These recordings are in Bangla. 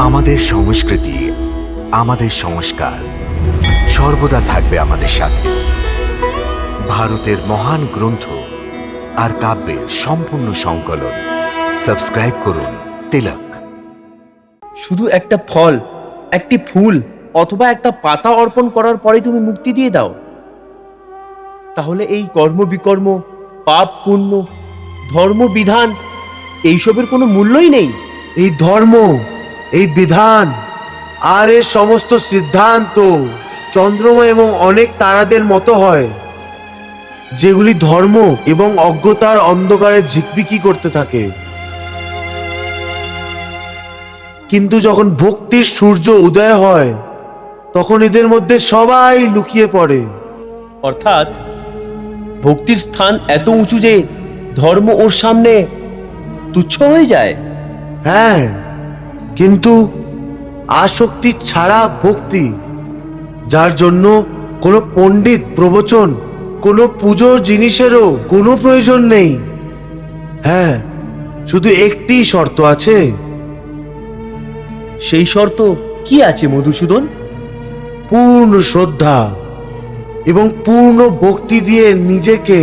আমাদের সংস্কৃতি, আমাদের সংস্কার সর্বদা থাকবে আমাদের সাথে। ভারতের মহান গ্রন্থ আর কাব্যের সম্পূর্ণ সংকলন। সাবস্ক্রাইব করুন তিলক। শুধু একটা ফল, একটি ফুল অথবা একটা পাতা অর্পণ করার পরে তুমি মুক্তি দিয়ে দাও, তাহলে এই কর্ম বিকর্ম, পাপ পুণ্য, ধর্ম বিধান এইসবের কোনো মূল্যই নেই। এই ধর্ম, এই বিধান আর এর সমস্ত সিদ্ধান্ত চন্দ্রমা এবং অনেক তারাদের মতো হয়, যেগুলি ধর্ম এবং অজ্ঞতার অন্ধকারে ঝিকবিকি করতে থাকে। কিন্তু যখন ভক্তির সূর্য উদয় হয়, তখন এদের মধ্যে সবাই লুকিয়ে পড়ে। অর্থাৎ ভক্তির স্থান এত উঁচু যে ধর্ম ওর সামনে তুচ্ছ হয়ে যায়। হ্যাঁ, কিন্তু আসক্তি ছাড়া ভক্তি, যার জন্য কোনো পণ্ডিত প্রবচন, কোনো পুজোর জিনিসেরও কোনো প্রয়োজন নেই। হ্যাঁ, শুধু একটি শর্ত আছে। সেই শর্ত কি আছে মধুসূদন? পূর্ণ শ্রদ্ধা এবং পূর্ণ ভক্তি দিয়ে নিজেকে,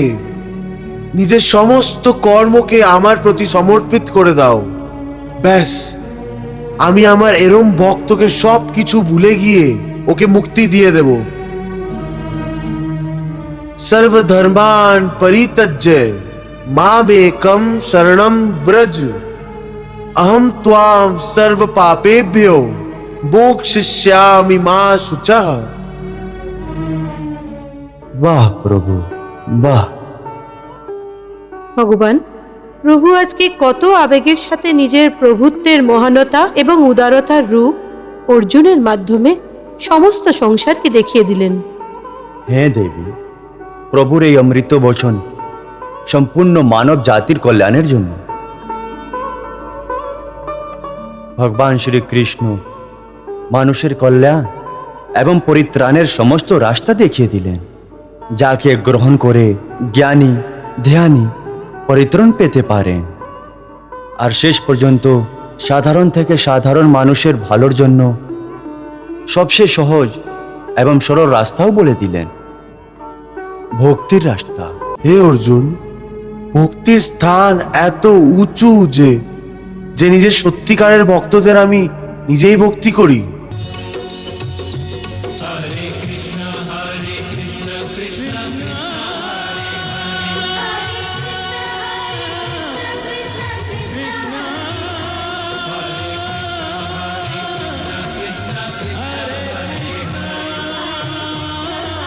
নিজের সমস্ত কর্মকে আমার প্রতি সমর্পিত করে দাও। ব্যাস, আমি আমার এরম ভক্তকে সব কিছু ভুলে গিয়ে ওকে মুক্তি দিয়ে দেব। সর্বধর্মান পরিত্যজ্য মামেকম শরণম ব্রজ, अहम त्वाम सर्व पापेभ्यो मोक्षयिष्यामि मा शुचः। वाह प्रभु, वाह। ভগবান, প্রভু আজকে কত আবেগের সাথে নিজের প্রভুত্বের মহানতা এবং উদারতার রূপ অর্জুনের মাধ্যমে সমস্ত সংসারকে দেখিয়ে দিলেন। হ্যাঁ দেবী, প্রভুর এই অমৃত বচন সম্পূর্ণ মানব জাতির কল্যাণের জন্য। ভগবান শ্রীকৃষ্ণ মানুষের কল্যাণ এবং পরিত্রাণের সমস্ত রাস্তা দেখিয়ে দিলেন, যাকে গ্রহণ করে জ্ঞানী ধ্যানী পরিত্রাণ পেতে পারেন। আর শেষ পর্যন্ত সাধারণ থেকে সাধারণ মানুষের ভালোর জন্য সবচেয়ে সহজ এবং সরল রাস্তাও বলে দিলেন, ভক্তির রাস্তা। হে অর্জুন, ভক্তির স্থান এত উঁচু যে নিজের সত্যিকারের ভক্তদের আমি নিজেই ভক্তি করি।